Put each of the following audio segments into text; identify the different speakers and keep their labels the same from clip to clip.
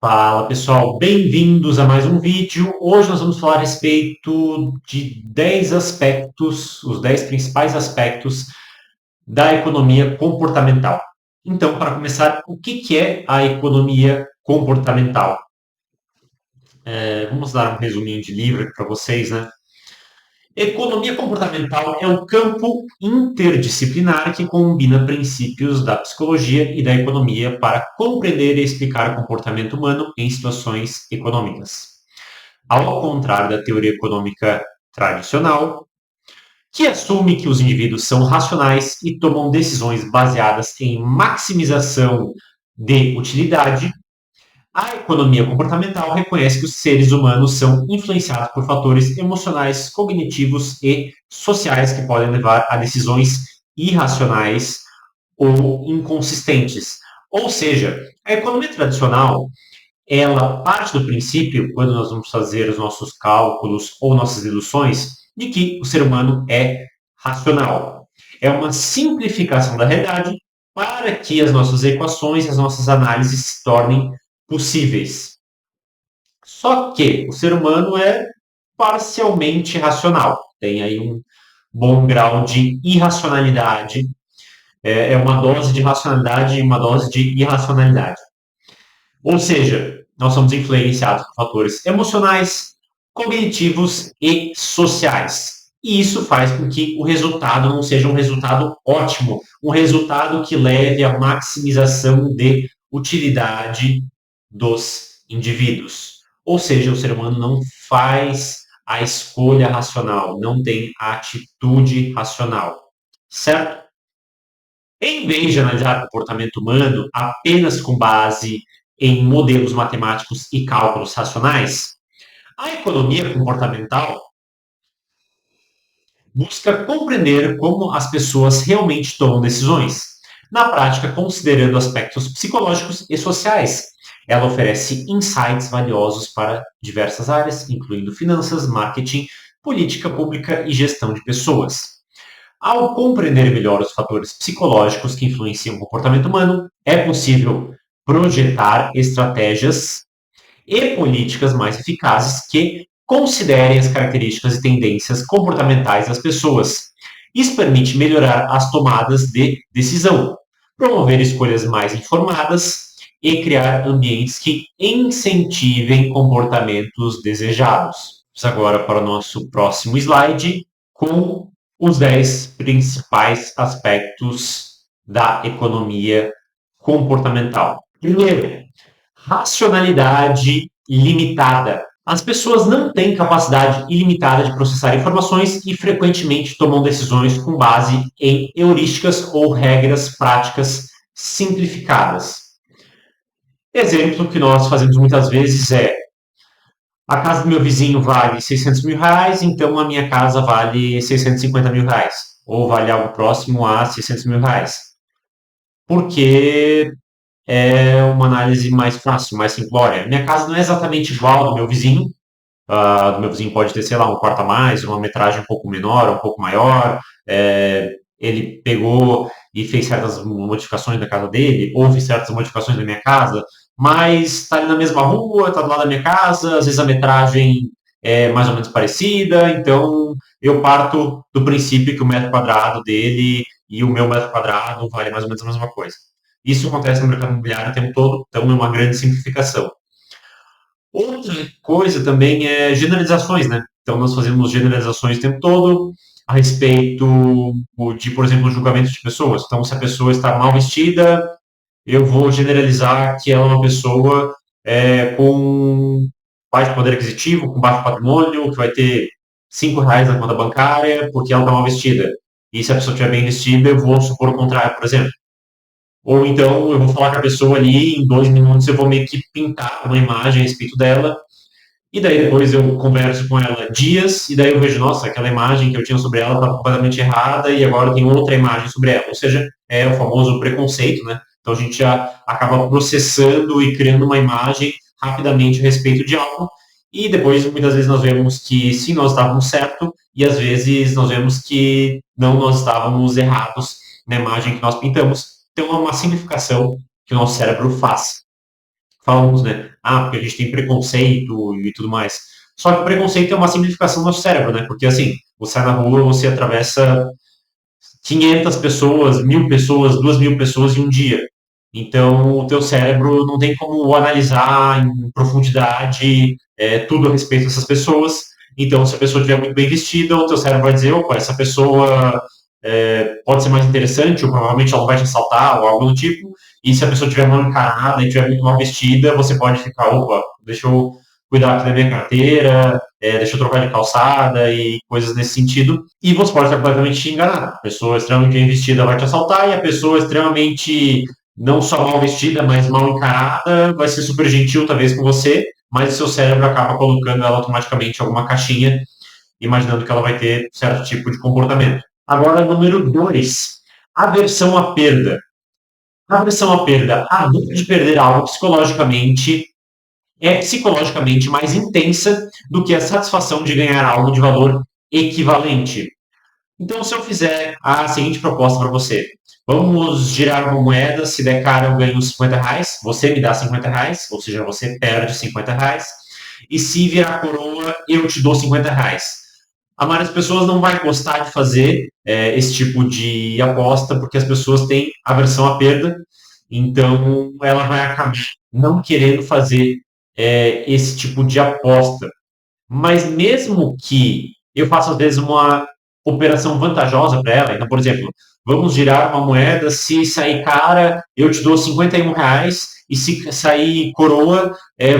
Speaker 1: Fala pessoal, bem-vindos a mais um vídeo. Hoje nós vamos falar a respeito de 10 aspectos, os 10 principais aspectos da economia comportamental. Então, para começar, o que é a economia comportamental? Vamos dar um resuminho de livro aqui para vocês, né? Economia comportamental é um campo interdisciplinar que combina princípios da psicologia e da economia para compreender e explicar o comportamento humano em situações econômicas. Ao contrário da teoria econômica tradicional, que assume que os indivíduos são racionais e tomam decisões baseadas em maximização de utilidade, a economia comportamental reconhece que os seres humanos são influenciados por fatores emocionais, cognitivos e sociais que podem levar a decisões irracionais ou inconsistentes. Ou seja, a economia tradicional ela parte do princípio, quando nós vamos fazer os nossos cálculos ou nossas deduções, de que o ser humano é racional. É uma simplificação da realidade para que as nossas equações e as nossas análises se tornem possíveis. Só que o ser humano é parcialmente racional. Tem aí um bom grau de irracionalidade. É uma dose de racionalidade e uma dose de irracionalidade. Ou seja, nós somos influenciados por fatores emocionais, cognitivos e sociais. E isso faz com que o resultado não seja um resultado ótimo, um resultado que leve à maximização de utilidade dos indivíduos. Ou seja, o ser humano não faz a escolha racional, não tem a atitude racional, certo? Em vez de analisar o comportamento humano apenas com base em modelos matemáticos e cálculos racionais, a economia comportamental busca compreender como as pessoas realmente tomam decisões, na prática considerando aspectos psicológicos e sociais. Ela oferece insights valiosos para diversas áreas, incluindo finanças, marketing, política pública e gestão de pessoas. Ao compreender melhor os fatores psicológicos que influenciam o comportamento humano, é possível projetar estratégias e políticas mais eficazes que considerem as características e tendências comportamentais das pessoas. Isso permite melhorar as tomadas de decisão, promover escolhas mais informadas e criar ambientes que incentivem comportamentos desejados. Vamos agora para o nosso próximo slide com os 10 principais aspectos da economia comportamental. Primeiro, racionalidade limitada. As pessoas não têm capacidade ilimitada de processar informações e frequentemente tomam decisões com base em heurísticas ou regras práticas simplificadas. Exemplo que nós fazemos muitas vezes é: a casa do meu vizinho vale 600 mil reais, então a minha casa vale 650 mil reais. Ou vale algo próximo a 600 mil reais. Porque é uma análise mais fácil, mais simplória. Minha casa não é exatamente igual ao do meu vizinho. Do meu vizinho pode ter, sei lá, um quarto a mais, uma metragem um pouco menor, um pouco maior. Ele pegou e fez certas modificações na casa dele, houve certas modificações na minha casa, mas está ali na mesma rua, está do lado da minha casa, às vezes a metragem é mais ou menos parecida, então eu parto do princípio que o metro quadrado dele e o meu metro quadrado vale mais ou menos a mesma coisa. Isso acontece no mercado imobiliário o tempo todo, então é uma grande simplificação. Outra coisa também é generalizações, né? Então nós fazemos generalizações o tempo todo a respeito de, por exemplo, julgamento de pessoas. Então, se a pessoa está mal vestida, eu vou generalizar que ela é uma pessoa com baixo poder aquisitivo, com baixo patrimônio, que vai ter R$ 5 na conta bancária porque ela está mal vestida. E se a pessoa estiver bem vestida, eu vou supor o contrário, por exemplo. Ou então eu vou falar com a pessoa ali, em 2 minutos eu vou meio que pintar uma imagem a respeito dela, e daí depois eu converso com ela dias, e daí eu vejo, nossa, aquela imagem que eu tinha sobre ela estava completamente errada, e agora tem outra imagem sobre ela. Ou seja, é o famoso preconceito, né? Então a gente já acaba processando e criando uma imagem rapidamente a respeito de algo, e depois muitas vezes nós vemos que sim, nós estávamos certo, e às vezes nós vemos que não, nós estávamos errados na imagem que nós pintamos. Então é uma simplificação que o nosso cérebro faz. Falamos, né, porque a gente tem preconceito e tudo mais. Só que o preconceito é uma simplificação do nosso cérebro, né? Porque assim, você sai na rua, você atravessa 500 pessoas, 1.000 pessoas, 2.000 pessoas em um dia. Então, o teu cérebro não tem como analisar em profundidade tudo a respeito dessas pessoas. Então, se a pessoa estiver muito bem vestida, o teu cérebro vai dizer, opa, essa pessoa pode ser mais interessante, ou provavelmente ela não vai te assaltar, ou algo do tipo. E se a pessoa estiver mal encarada e estiver muito mal vestida, você pode ficar, opa, deixa eu cuidar aqui da minha carteira, deixa eu trocar de calçada e coisas nesse sentido. E você pode estar completamente enganado. A pessoa extremamente bem vestida vai te assaltar e a pessoa extremamente não só mal vestida, mas mal encarada vai ser super gentil talvez com você, mas o seu cérebro acaba colocando ela automaticamente em alguma caixinha, imaginando que ela vai ter certo tipo de comportamento. Agora, número 2, aversão à perda. Aversão à perda. A dor de perder algo psicologicamente é psicologicamente mais intensa do que a satisfação de ganhar algo de valor equivalente. Então, se eu fizer a seguinte proposta para você, vamos girar uma moeda, se der cara eu ganho R$ 50, você me dá R$ 50, ou seja, você perde R$ 50, e se virar coroa, eu te dou R$ 50. A maioria das pessoas não vai gostar de fazer esse tipo de aposta, porque as pessoas têm aversão à perda, então ela vai acabar não querendo fazer esse tipo de aposta. Mas mesmo que eu faça, às vezes, uma operação vantajosa para ela, então, por exemplo, vamos girar uma moeda, se sair cara, eu te dou R$ 51, e se sair coroa,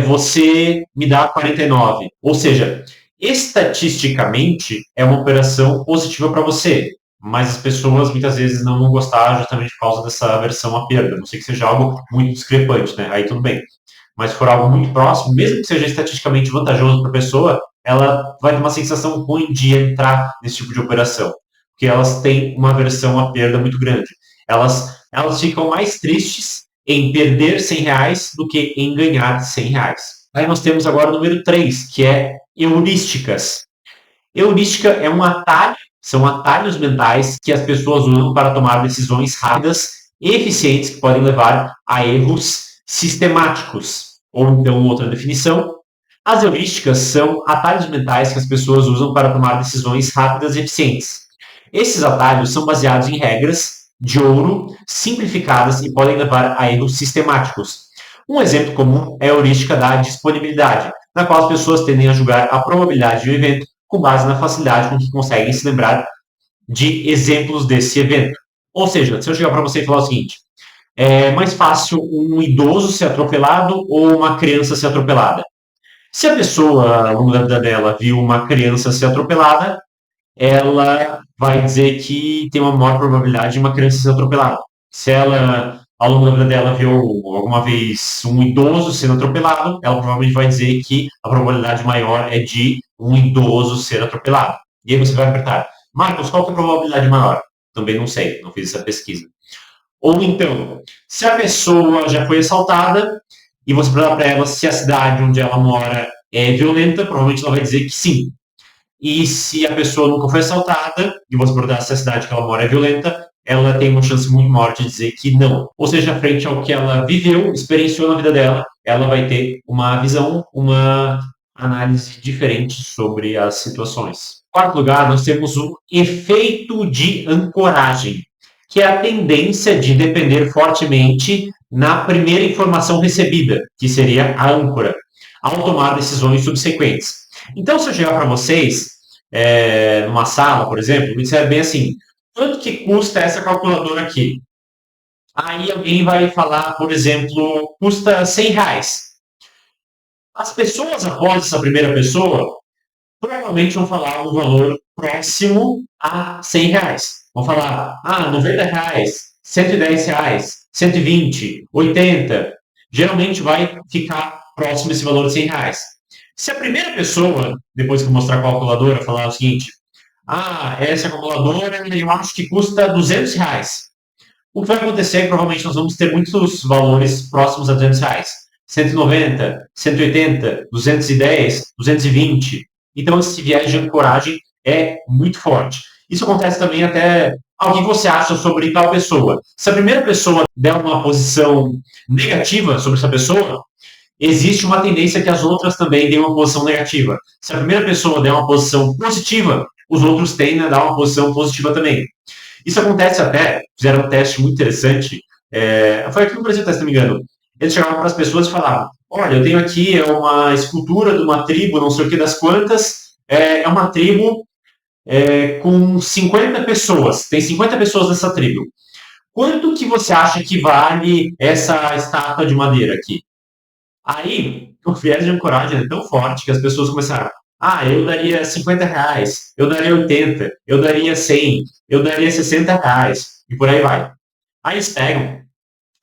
Speaker 1: você me dá 49. Ou seja, estatisticamente, é uma operação positiva para você, mas as pessoas muitas vezes não vão gostar justamente por causa dessa aversão à perda. Não sei que seja algo muito discrepante, né? Aí tudo bem. Mas se for algo muito próximo, mesmo que seja estatisticamente vantajoso para a pessoa, ela vai ter uma sensação ruim de entrar nesse tipo de operação, porque elas têm uma aversão à perda muito grande. Elas ficam mais tristes em perder R$ 100 do que em ganhar R$ 100. Aí nós temos agora o número 3, que é heurísticas. Heurística é um atalho, são atalhos mentais que as pessoas usam para tomar decisões rápidas e eficientes que podem levar a erros sistemáticos. Ou então, outra definição, as heurísticas são atalhos mentais que as pessoas usam para tomar decisões rápidas e eficientes. Esses atalhos são baseados em regras de ouro simplificadas e podem levar a erros sistemáticos. Um exemplo comum é a heurística da disponibilidade, na qual as pessoas tendem a julgar a probabilidade de um evento com base na facilidade com que conseguem se lembrar de exemplos desse evento. Ou seja, se eu chegar para você e falar o seguinte, é mais fácil um idoso ser atropelado ou uma criança ser atropelada? Se a pessoa, ao longo da vida dela, viu uma criança ser atropelada, ela vai dizer que tem uma maior probabilidade de uma criança ser atropelada. Se ela, ao longo da vida dela, viu alguma vez um idoso sendo atropelado, ela provavelmente vai dizer que a probabilidade maior é de um idoso ser atropelado. E aí você vai apertar, Marcos, qual que é a probabilidade maior? Também não sei, não fiz essa pesquisa. Ou então, se a pessoa já foi assaltada e você perguntar para ela se a cidade onde ela mora é violenta, provavelmente ela vai dizer que sim. E se a pessoa nunca foi assaltada e você perguntar se a cidade que ela mora é violenta, ela tem uma chance muito maior de dizer que não. Ou seja, frente ao que ela viveu, experienciou na vida dela, ela vai ter uma visão, uma análise diferente sobre as situações. Em quarto lugar, nós temos o efeito de ancoragem, que é a tendência de depender fortemente na primeira informação recebida, que seria a âncora, ao tomar decisões subsequentes. Então, se eu chegar para vocês, numa sala, por exemplo, me disser bem assim, quanto que custa essa calculadora aqui? Aí alguém vai falar, por exemplo, custa R$ 100. As pessoas após essa primeira pessoa provavelmente vão falar um valor próximo a R$ 100. Vão falar, R$ 90, R$ 110, 120, 80. Geralmente vai ficar próximo desse valor de R$ 100. Se a primeira pessoa, depois que eu mostrar a calculadora, falar o seguinte, essa calculadora eu acho que custa R$ 200. O que vai acontecer é que provavelmente nós vamos ter muitos valores próximos a R$ 200. 190, 180, 210, 220. Então, esse viés de ancoragem é muito forte. Isso acontece também até o que você acha sobre tal pessoa. Se a primeira pessoa der uma posição negativa sobre essa pessoa, existe uma tendência que as outras também deem uma posição negativa. Se a primeira pessoa der uma posição positiva, os outros tendem a dar uma posição positiva também. Isso acontece até, fizeram um teste muito interessante, foi aqui no Brasil, se não me engano. Eles chegavam para as pessoas e falavam, olha, eu tenho aqui uma escultura de uma tribo, não sei o que das quantas, é uma tribo com 50 pessoas, tem 50 pessoas nessa tribo. Quanto que você acha que vale essa estátua de madeira aqui? Aí, o viés de ancoragem é tão forte que as pessoas começaram, eu daria R$ 50, eu daria 80, eu daria 100, eu daria R$ 60, e por aí vai. Aí eles pegam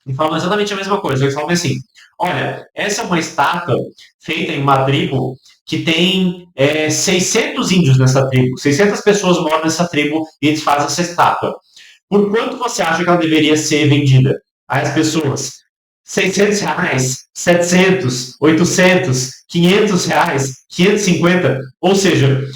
Speaker 1: e falam exatamente a mesma coisa. Eles falam assim: olha, essa é uma estátua feita em uma tribo que tem 600 índios nessa tribo, 600 pessoas moram nessa tribo e eles fazem essa estátua. Por quanto você acha que ela deveria ser vendida? Aí as pessoas, R$ 600, 700, 800, R$ 500, 550, ou seja,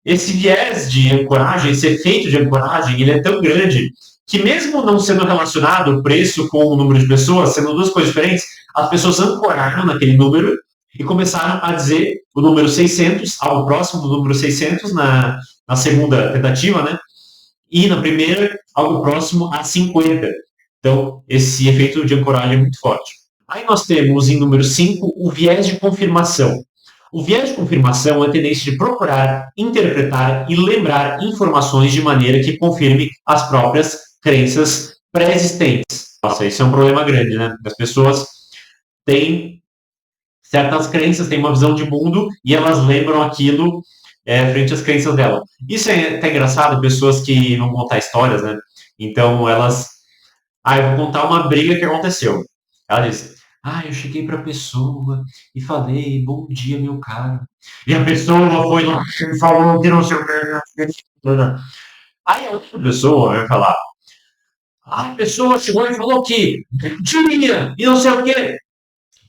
Speaker 1: esse viés de ancoragem, esse efeito de ancoragem, ele é tão grande que mesmo não sendo relacionado o preço com o número de pessoas, sendo duas coisas diferentes, as pessoas ancoraram naquele número e começaram a dizer o número 600, algo próximo do número 600 na segunda tentativa, né? E na primeira, algo próximo a 50. Então, esse efeito de ancoragem é muito forte. Aí nós temos, em número 5, o viés de confirmação. O viés de confirmação é a tendência de procurar, interpretar e lembrar informações de maneira que confirme as próprias crenças pré-existentes. Nossa, isso é um problema grande, né? As pessoas têm certas crenças, têm uma visão de mundo e elas lembram aquilo frente às crenças dela. Isso é até engraçado, pessoas que vão contar histórias, né? Então elas. Eu vou contar uma briga que aconteceu. Ela diz: eu cheguei para a pessoa e falei, bom dia, meu caro. E a pessoa foi lá e falou que não sei o que. Aí a outra pessoa vai falar: a pessoa chegou e falou que dia e não sei o quê.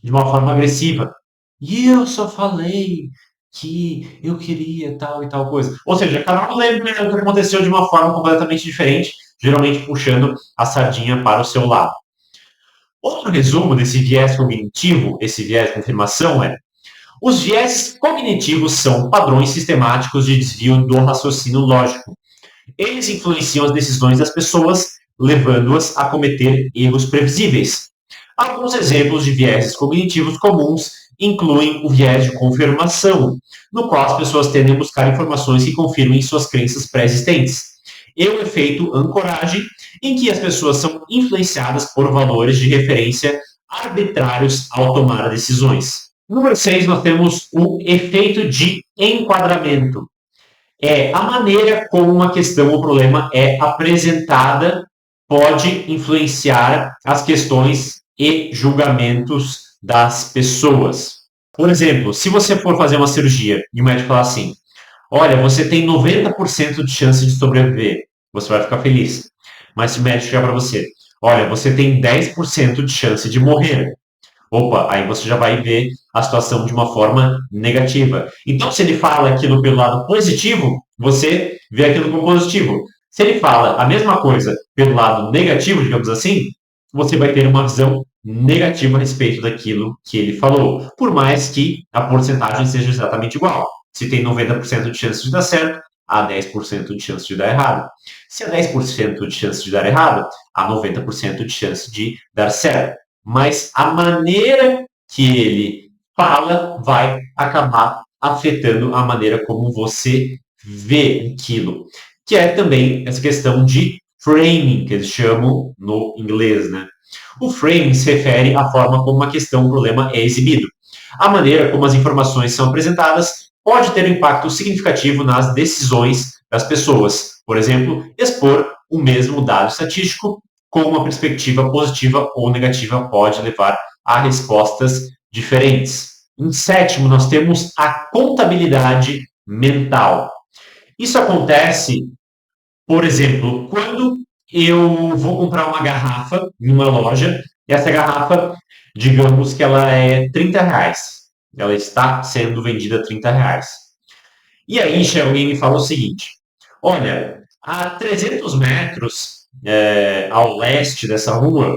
Speaker 1: De uma forma agressiva. E eu só falei que eu queria tal e tal coisa. Ou seja, cada um lembra o que aconteceu de uma forma completamente diferente, geralmente puxando a sardinha para o seu lado. Outro resumo desse viés cognitivo, esse viés de confirmação, os viés cognitivos são padrões sistemáticos de desvio do raciocínio lógico. Eles influenciam as decisões das pessoas, levando-as a cometer erros previsíveis. Alguns exemplos de viéses cognitivos comuns incluem o viés de confirmação, no qual as pessoas tendem a buscar informações que confirmem suas crenças pré-existentes. E o efeito ancoragem, em que as pessoas são influenciadas por valores de referência arbitrários ao tomar decisões. Número 6, nós temos o efeito de enquadramento. É a maneira como uma questão ou problema é apresentada pode influenciar as questões e julgamentos das pessoas. Por exemplo, se você for fazer uma cirurgia e o médico falar assim: olha, você tem 90% de chance de sobreviver, você vai ficar feliz. Mas se o médico chegar para você: olha, você tem 10% de chance de morrer. Opa, aí você já vai ver a situação de uma forma negativa. Então, se ele fala aquilo pelo lado positivo, você vê aquilo como positivo. Se ele fala a mesma coisa pelo lado negativo, digamos assim, você vai ter uma visão negativa a respeito daquilo que ele falou, por mais que a porcentagem seja exatamente igual. Se tem 90% de chance de dar certo, há 10% de chance de dar errado. Se há 10% de chance de dar errado, há 90% de chance de dar certo. Mas a maneira que ele fala vai acabar afetando a maneira como você vê aquilo. Que é também essa questão de framing, que eles chamam no inglês, né? O framing se refere à forma como uma questão, um problema é exibido. A maneira como as informações são apresentadas pode ter um impacto significativo nas decisões das pessoas. Por exemplo, expor o mesmo dado estatístico com uma perspectiva positiva ou negativa pode levar a respostas diferentes. Em sétimo, nós temos a contabilidade mental. Isso acontece, por exemplo, quando eu vou comprar uma garrafa em uma loja, e essa garrafa, digamos que ela é R$ 30. Ela está sendo vendida a R$ 30. E aí chega alguém e me fala o seguinte: olha, a 300 metros ao leste dessa rua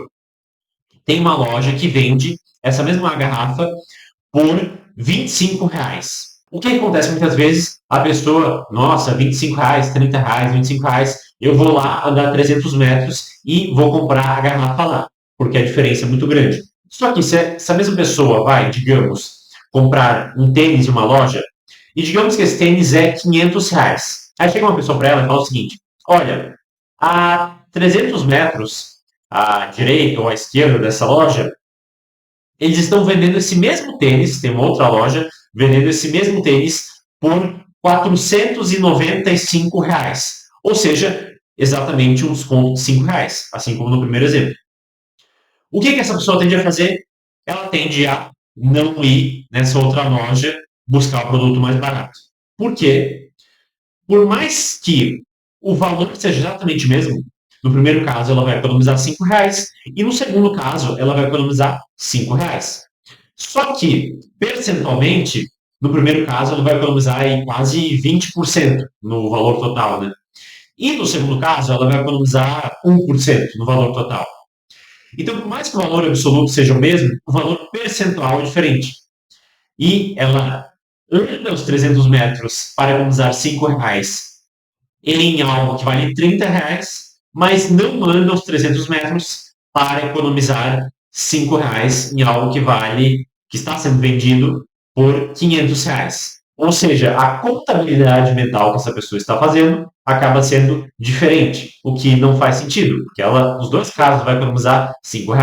Speaker 1: tem uma loja que vende essa mesma garrafa por R$ 25. O que acontece muitas vezes? A pessoa, nossa, R$ 25, R$ 30, R$ 25, eu vou lá andar 300 metros e vou comprar a garrafa lá, porque a diferença é muito grande. Só que se essa mesma pessoa vai, digamos, comprar um tênis em uma loja, e digamos que esse tênis é R$ 500. Aí chega uma pessoa para ela e fala o seguinte: olha, a 300 metros à direita ou à esquerda dessa loja, eles estão vendendo esse mesmo tênis, tem uma outra loja vendendo esse mesmo tênis por R$ 495. Ou seja, exatamente um desconto de R$ 5, assim como no primeiro exemplo. O que essa pessoa tende a fazer? Ela tende a não ir nessa outra loja buscar o produto mais barato. Por quê? Por mais que o valor seja exatamente o mesmo, no primeiro caso ela vai economizar R$ 5 e no segundo caso ela vai economizar R$ 5. Só que, percentualmente, no primeiro caso ela vai economizar aí quase 20% no valor total, né? E no segundo caso ela vai economizar 1% no valor total. Então, por mais que o valor absoluto seja o mesmo, o valor percentual é diferente. E ela anda os 300 metros para economizar R$ 5 em algo que vale R$ 30, mas não anda os 300 metros para economizar R$ 5 em algo que está sendo vendido por R$ 500. Ou seja, a contabilidade mental que essa pessoa está fazendo acaba sendo diferente, o que não faz sentido, porque ela, nos dois casos, vai economizar R$ 5.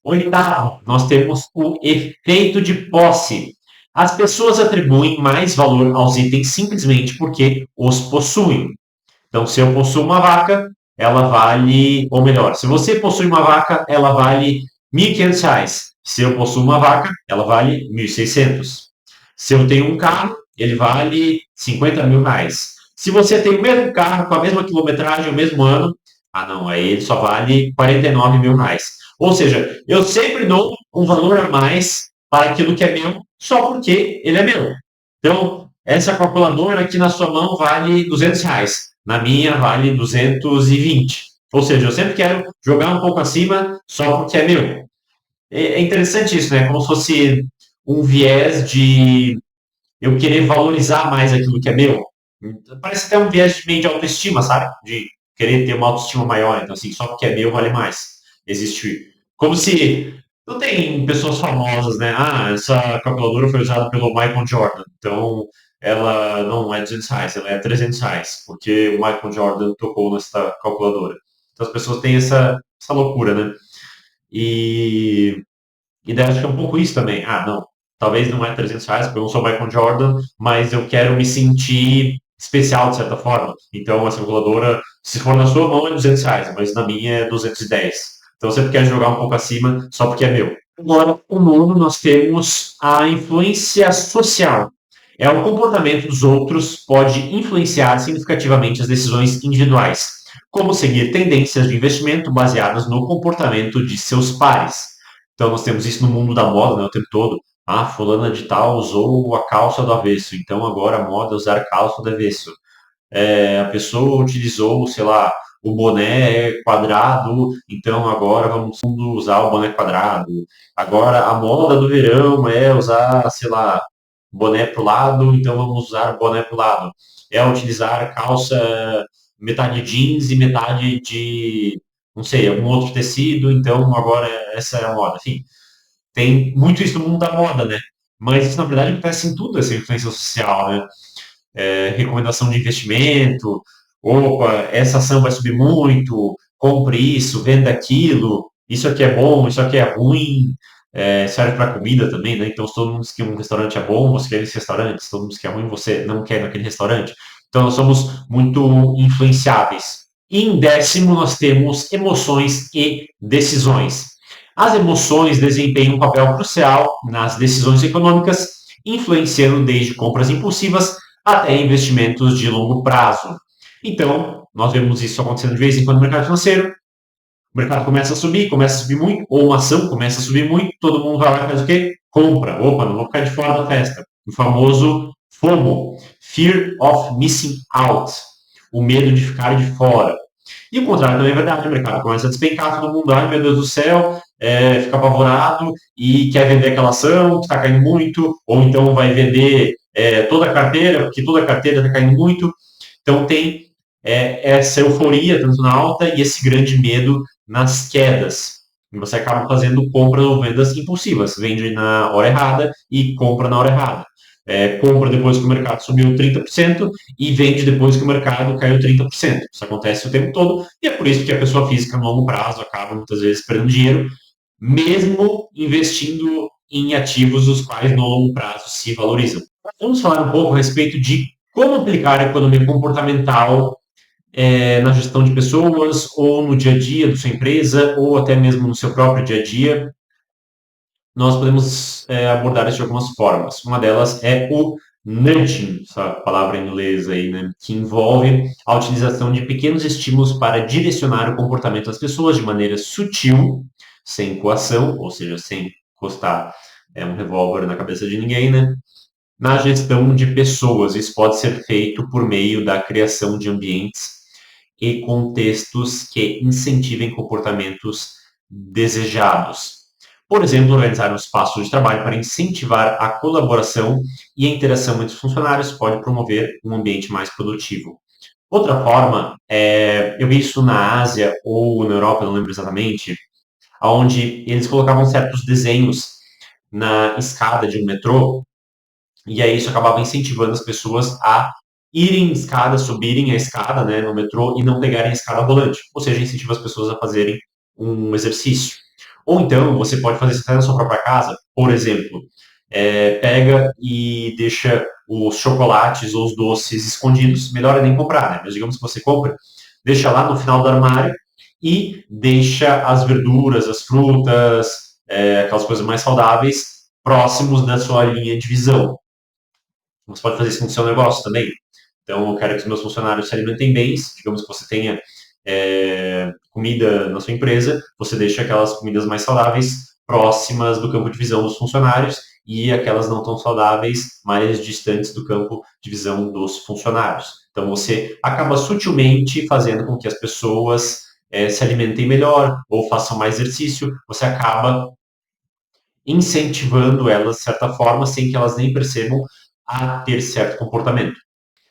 Speaker 1: Oitavo, nós temos o efeito de posse. As pessoas atribuem mais valor aos itens simplesmente porque os possuem. Então, se eu possuo uma vaca, ela vale, ou melhor, se você possui uma vaca, ela vale R$ 1.500. Se eu possuo uma vaca, ela vale R$ 1.600. Se eu tenho um carro, ele vale R$ 50.000. Se você tem o mesmo carro, com a mesma quilometragem, o mesmo ano, ah não, aí ele só vale R$ 49.000. Ou seja, eu sempre dou um valor a mais para aquilo que é meu, só porque ele é meu. Então, essa calculadora aqui na sua mão vale R$ 200. Na minha vale 220. Ou seja, eu sempre quero jogar um pouco acima só porque é meu. É interessante isso, né? Como se fosse um viés de eu querer valorizar mais aquilo que é meu. Parece até um viés de meio de autoestima, sabe? De querer ter uma autoestima maior. Então, assim, só porque é meu vale mais. Existe. Como se. Não tem pessoas famosas, né? Ah, essa calculadora foi usada pelo Michael Jordan. Então, ela não é R$ 200, ela é R$ 300. Porque o Michael Jordan tocou nessa calculadora. Então, as pessoas têm essa loucura, né? E e daí acho que é um pouco isso também. Ah, não, talvez não é R$ 300, porque eu não sou Michael Jordan, mas eu quero me sentir especial de certa forma. Então, essa calculadora, se for na sua mão, é R$ 200, mas na minha é 210. Então, eu sempre quero jogar um pouco acima só porque é meu. Agora, o nono, nós temos a influência social. É o comportamento dos outros pode influenciar significativamente as decisões individuais, como seguir tendências de investimento baseadas no comportamento de seus pares. Então, nós temos isso no mundo da moda, né, o tempo todo. Ah, fulana de tal usou a calça do avesso, então agora a moda é usar calça do avesso. A pessoa utilizou, sei lá, o boné quadrado, então agora vamos usar o boné quadrado. Agora a moda do verão é usar, sei lá, boné pro lado, então vamos usar boné pro lado. É utilizar calça metade jeans e metade de, não sei, algum outro tecido, então agora essa é a moda. Enfim, tem muito isso no mundo da moda, né? Mas isso, na verdade, acontece em tudo, essa influência social, né? Recomendação de investimento, opa, essa ação vai subir muito, compre isso, venda aquilo, isso aqui é bom, isso aqui é ruim, serve para comida também, né? Então, se todo mundo diz que um restaurante é bom, você quer nesse restaurante, se todo mundo diz que é ruim, você não quer naquele restaurante. Então, nós somos muito influenciáveis. E em décimo, nós temos emoções e decisões. As emoções desempenham um papel crucial nas decisões econômicas, influenciando desde compras impulsivas até investimentos de longo prazo. Então, nós vemos isso acontecendo de vez em quando no mercado financeiro. O mercado começa a subir muito, ou uma ação começa a subir muito, todo mundo vai lá e faz o quê? Compra. Opa, não vou ficar de fora da festa. O famoso FOMO, Fear of Missing Out, o medo de ficar de fora. E o contrário também é verdade, o mercado começa a despencar, todo mundo, ai meu Deus do céu, fica apavorado e quer vender aquela ação que está caindo muito, ou então vai vender toda a carteira, porque toda a carteira está caindo muito. Então tem essa euforia tanto na alta e esse grande medo nas quedas. E você acaba fazendo compras ou vendas impulsivas. Vende na hora errada e compra na hora errada. Compra depois que o mercado subiu 30% e vende depois que o mercado caiu 30%. Isso acontece o tempo todo e é por isso que a pessoa física no longo prazo acaba muitas vezes perdendo dinheiro, mesmo investindo em ativos os quais no longo prazo se valorizam. Vamos falar um pouco a respeito de como aplicar a economia comportamental na gestão de pessoas, ou no dia a dia da sua empresa, ou até mesmo no seu próprio dia a dia. Nós podemos abordar isso de algumas formas. Uma delas é o nudging, essa palavra em inglês aí, né, que envolve a utilização de pequenos estímulos para direcionar o comportamento das pessoas de maneira sutil, sem coação, ou seja, sem encostar um revólver na cabeça de ninguém, né? Na gestão de pessoas. Isso pode ser feito por meio da criação de ambientes e contextos que incentivem comportamentos desejados. Por exemplo, organizar um espaço de trabalho para incentivar a colaboração e a interação entre os funcionários pode promover um ambiente mais produtivo. Outra forma, eu vi isso na Ásia ou na Europa, não lembro exatamente, onde eles colocavam certos desenhos na escada de um metrô e aí isso acabava incentivando as pessoas a irem escada, subirem a escada, né, no metrô e não pegarem a escada rolante. Ou seja, incentiva as pessoas a fazerem um exercício. Ou então, você pode fazer isso até na sua própria casa. Por exemplo, pega e deixa os chocolates ou os doces escondidos. Melhor é nem comprar, né? Mas digamos que você compra, deixa lá no final do armário e deixa as verduras, as frutas, aquelas coisas mais saudáveis próximos da sua linha de visão. Você pode fazer isso no seu negócio também. Então, eu quero que os meus funcionários se alimentem bem. Digamos que você tenha comida na sua empresa, você deixa aquelas comidas mais saudáveis próximas do campo de visão dos funcionários e aquelas não tão saudáveis mais distantes do campo de visão dos funcionários. Então, você acaba sutilmente fazendo com que as pessoas se alimentem melhor ou façam mais exercício. Você acaba incentivando elas, de certa forma, sem que elas nem percebam, a ter certo comportamento.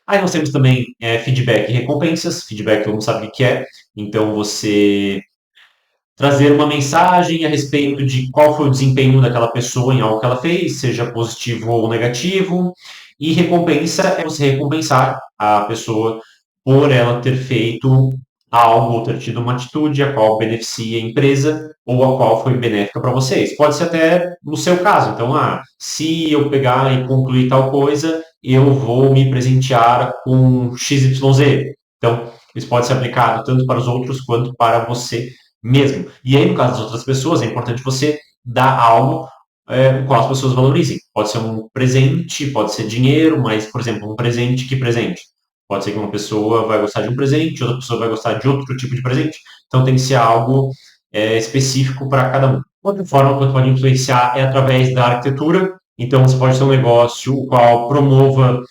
Speaker 1: Aí nós temos também feedback e recompensas. Feedback todo mundo sabe o que é. Então, você trazer uma mensagem a respeito de qual foi o desempenho daquela pessoa em algo que ela fez, seja positivo ou negativo. E recompensa é você recompensar a pessoa por ela ter feito algo ou ter tido uma atitude a qual beneficia a empresa ou a qual foi benéfica para vocês. Pode ser até no seu caso. Então, se eu pegar e concluir tal coisa, eu vou me presentear com XYZ. Então, isso pode ser aplicado tanto para os outros quanto para você mesmo. E aí, no caso das outras pessoas, é importante você dar algo o qual as pessoas valorizem. Pode ser um presente, pode ser dinheiro, mas, por exemplo, um presente, que presente? Pode ser que uma pessoa vai gostar de um presente, outra pessoa vai gostar de outro tipo de presente. Então, tem que ser algo específico para cada um. Outra forma que você pode influenciar é através da arquitetura. Então, você pode ter um negócio o qual promova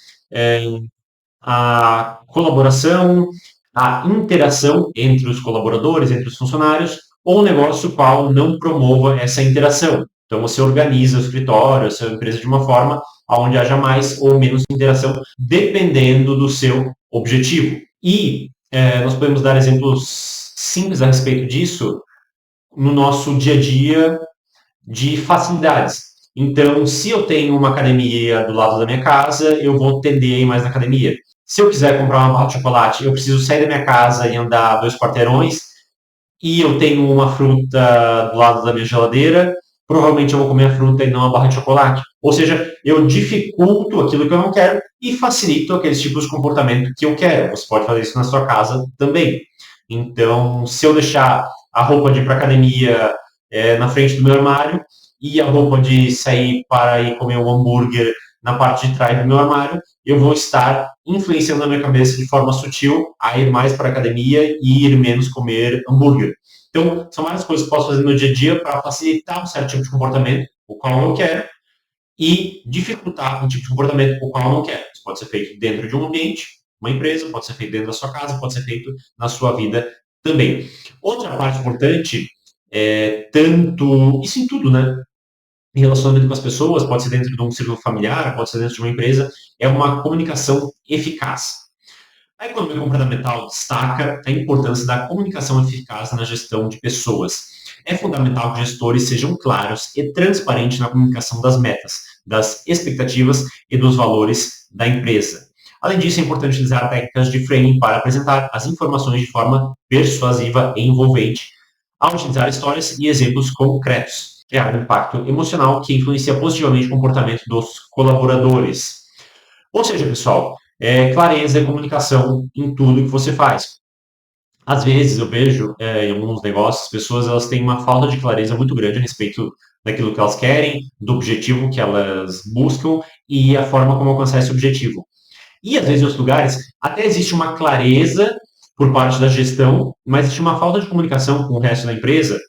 Speaker 1: a colaboração, a interação entre os colaboradores, entre os funcionários, ou um negócio qual não promova essa interação. Então, você organiza o escritório, a sua empresa de uma forma onde haja mais ou menos interação, dependendo do seu objetivo. E nós podemos dar exemplos simples a respeito disso no nosso dia a dia de facilidades. Então, se eu tenho uma academia do lado da minha casa, eu vou tender a ir mais na academia. Se eu quiser comprar uma barra de chocolate, eu preciso sair da minha casa e andar 2 quarteirões, e eu tenho uma fruta do lado da minha geladeira, provavelmente eu vou comer a fruta e não a barra de chocolate. Ou seja, eu dificulto aquilo que eu não quero e facilito aqueles tipos de comportamento que eu quero. Você pode fazer isso na sua casa também. Então, se eu deixar a roupa de ir para academia na frente do meu armário e a roupa de sair para ir comer um hambúrguer na parte de trás do meu armário, eu vou estar influenciando a minha cabeça de forma sutil a ir mais para a academia e ir menos comer hambúrguer. Então, são várias coisas que eu posso fazer no meu dia a dia para facilitar um certo tipo de comportamento, o qual eu quero, e dificultar um tipo de comportamento, o qual eu não quero. Isso pode ser feito dentro de um ambiente, uma empresa, pode ser feito dentro da sua casa, pode ser feito na sua vida também. Outra parte importante tanto, isso em tudo, né? Em relacionamento com as pessoas, pode ser dentro de um círculo familiar, pode ser dentro de uma empresa, é uma comunicação eficaz. A economia comportamental destaca a importância da comunicação eficaz na gestão de pessoas. É fundamental que gestores sejam claros e transparentes na comunicação das metas, das expectativas e dos valores da empresa. Além disso, é importante utilizar técnicas de framing para apresentar as informações de forma persuasiva e envolvente, ao utilizar histórias e exemplos concretos, criar um impacto emocional que influencia positivamente o comportamento dos colaboradores. Ou seja, pessoal, clareza e comunicação em tudo que você faz. Às vezes eu vejo em alguns negócios, as pessoas elas têm uma falta de clareza muito grande a respeito daquilo que elas querem, do objetivo que elas buscam e a forma como alcançar esse objetivo. E às vezes em outros lugares até existe uma clareza por parte da gestão, mas existe uma falta de comunicação com o resto da empresa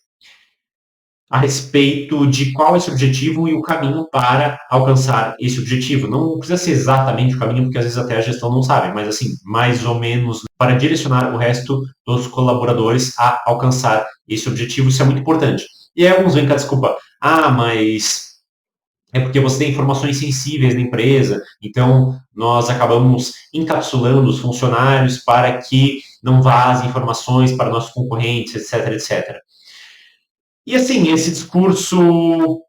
Speaker 1: a respeito de qual é esse objetivo e o caminho para alcançar esse objetivo. Não precisa ser exatamente o caminho, porque às vezes até a gestão não sabe, mas assim, mais ou menos para direcionar o resto dos colaboradores a alcançar esse objetivo, isso é muito importante. E aí alguns vêm com a desculpa, mas é porque você tem informações sensíveis na empresa, então nós acabamos encapsulando os funcionários para que não vazem informações para nossos concorrentes, etc, etc. E assim, esse discurso,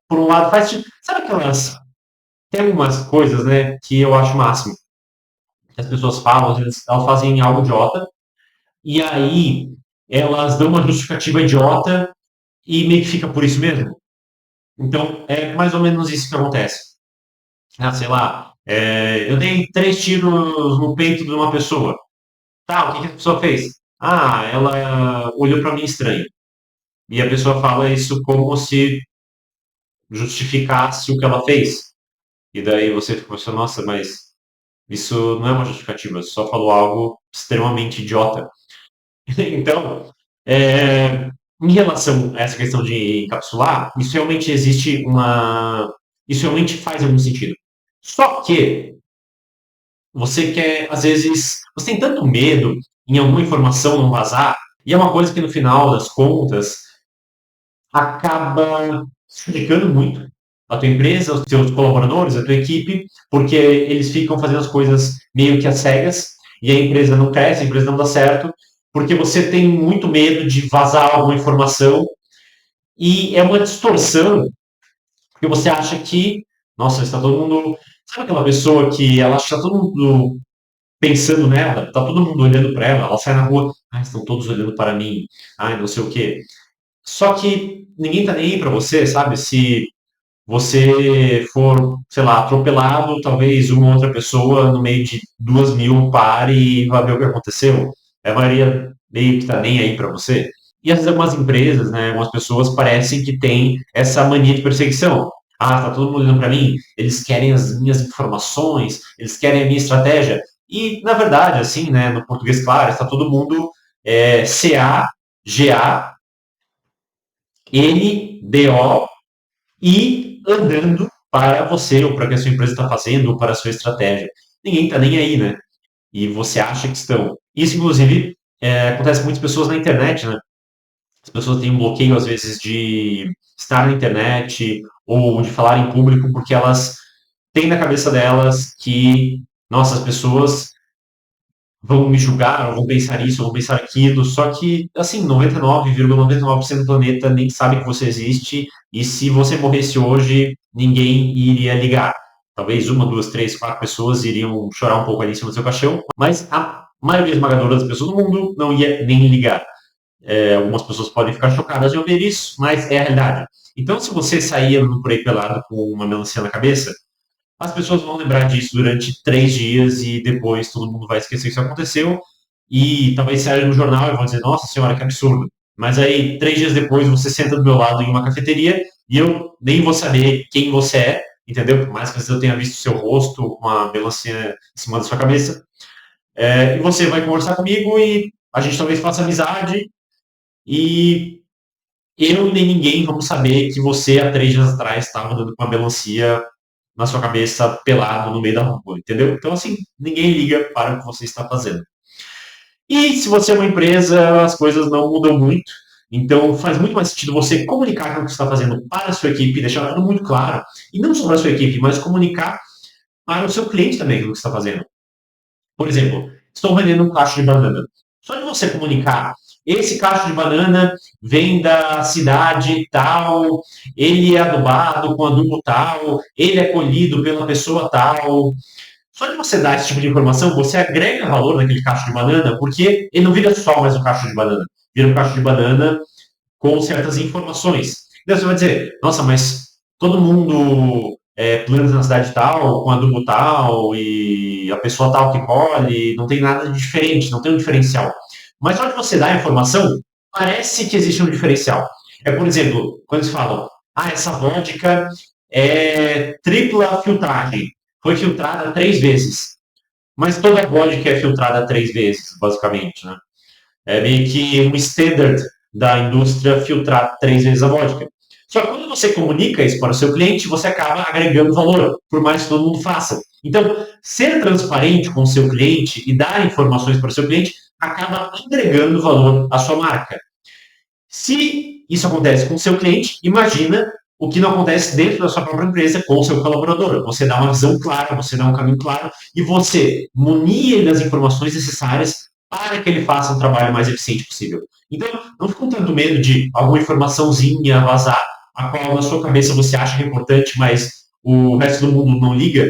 Speaker 1: por um lado, faz. Sabe aquelas. Tem algumas coisas, né, que eu acho máximo. Que as pessoas falam, elas fazem algo idiota, e aí elas dão uma justificativa idiota e meio que fica por isso mesmo. Então, é mais ou menos isso que acontece. Ah, sei lá, eu dei 3 tiros no peito de uma pessoa. Tá, o que que a pessoa fez? Ah, ela olhou pra mim estranho. E a pessoa fala isso como se justificasse o que ela fez. E daí você fica pensando, nossa, mas isso não é uma justificativa, você só falou algo extremamente idiota. Então, é, em relação a essa questão de encapsular, isso realmente existe uma. Isso realmente faz algum sentido. Só que você quer, às vezes, você tem tanto medo em alguma informação não vazar, e é uma coisa que no final das contas acaba prejudicando muito a tua empresa, os teus colaboradores, a tua equipe, porque eles ficam fazendo as coisas meio que às cegas e a empresa não cresce, a empresa não dá certo, porque você tem muito medo de vazar alguma informação e é uma distorção, porque você acha que, nossa, está todo mundo. Sabe aquela pessoa que ela acha que está todo mundo pensando nela, está todo mundo olhando para ela, ela sai na rua, ah, estão todos olhando para mim, ah, não sei o quê. Só que ninguém tá nem aí para você, sabe? Se você for, sei lá, atropelado, talvez uma outra pessoa no meio de 2.000 pare e vá ver o que aconteceu. A maioria meio que tá nem aí para você. E às vezes algumas empresas, né, algumas pessoas parecem que têm essa mania de perseguição. Ah, tá todo mundo olhando para mim, eles querem as minhas informações, eles querem a minha estratégia. E, na verdade, assim, né, no português claro, está todo mundo CA, GA, NDO e andando para você, ou para o que a sua empresa está fazendo, ou para a sua estratégia. Ninguém está nem aí, né? E você acha que estão. Isso, inclusive, acontece com muitas pessoas na internet, né? As pessoas têm um bloqueio, às vezes, de estar na internet ou de falar em público, porque elas têm na cabeça delas que, nossa, as pessoas vão me julgar, ou vão pensar isso, ou vão pensar aquilo, só que, assim, 99,99% do planeta nem sabe que você existe, e se você morresse hoje, ninguém iria ligar. Talvez uma, duas, três, quatro pessoas iriam chorar um pouco ali em cima do seu caixão, mas a maioria esmagadora das pessoas do mundo não ia nem ligar. Algumas pessoas podem ficar chocadas de ouvir isso, mas é a realidade. Então, se você sair por aí pelado com uma melancia na cabeça, as pessoas vão lembrar disso durante 3 dias e depois todo mundo vai esquecer que isso aconteceu e talvez saia no jornal e vão dizer, nossa senhora, que absurdo. Mas aí, 3 dias depois, você senta do meu lado em uma cafeteria e eu nem vou saber quem você é, entendeu? Por mais que eu tenha visto seu rosto, uma melancia em cima da sua cabeça. E você vai conversar comigo e a gente talvez faça amizade e eu nem ninguém vamos saber que você, há 3 dias atrás, estava dando com uma melancia na sua cabeça pelado no meio da rua, entendeu? Então, assim, ninguém liga para o que você está fazendo. E se você é uma empresa, as coisas não mudam muito. Então, faz muito mais sentido você comunicar aquilo que você está fazendo para a sua equipe, deixar tudo muito claro, e não só para a sua equipe, mas comunicar para o seu cliente também aquilo que você está fazendo. Por exemplo, estou vendendo um cacho de banana. Só de você comunicar, esse cacho de banana vem da cidade tal, ele é adubado com adubo tal, ele é colhido pela pessoa tal. Só de você dar esse tipo de informação, você agrega valor naquele cacho de banana, porque ele não vira só mais um cacho de banana. Vira um cacho de banana com certas informações. Então você vai dizer, nossa, mas todo mundo planta na cidade tal, com adubo tal, e a pessoa tal que colhe, não tem nada de diferente, não tem um diferencial. Mas só de você dar a informação, parece que existe um diferencial. É, por exemplo, quando eles falam, essa vodka é tripla filtragem, foi filtrada 3 vezes. Mas toda vodka é filtrada 3 vezes, basicamente, né? É meio que um standard da indústria filtrar 3 vezes a vodka. Só que quando você comunica isso para o seu cliente, você acaba agregando valor, por mais que todo mundo faça. Então, ser transparente com o seu cliente e dar informações para o seu cliente acaba agregando valor à sua marca. Se isso acontece com o seu cliente, imagina o que não acontece dentro da sua própria empresa com o seu colaborador. Você dá uma visão clara, você dá um caminho claro e você munir ele das informações necessárias para que ele faça um trabalho mais eficiente possível. Então, não fique com tanto medo de alguma informaçãozinha vazar, a qual na sua cabeça você acha que é importante, mas o resto do mundo não liga,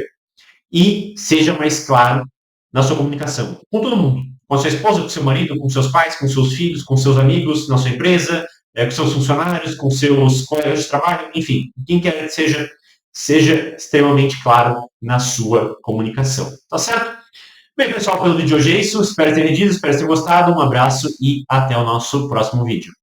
Speaker 1: e seja mais claro na sua comunicação com todo mundo, com a sua esposa, com o seu marido, com seus pais, com seus filhos, com seus amigos, na sua empresa, com seus funcionários, com seus colegas de trabalho, enfim, quem quer que seja, seja extremamente claro na sua comunicação. Tá certo? Bem, pessoal, pelo vídeo de hoje é isso. Espero ter entendido, espero ter gostado. Um abraço e até o nosso próximo vídeo.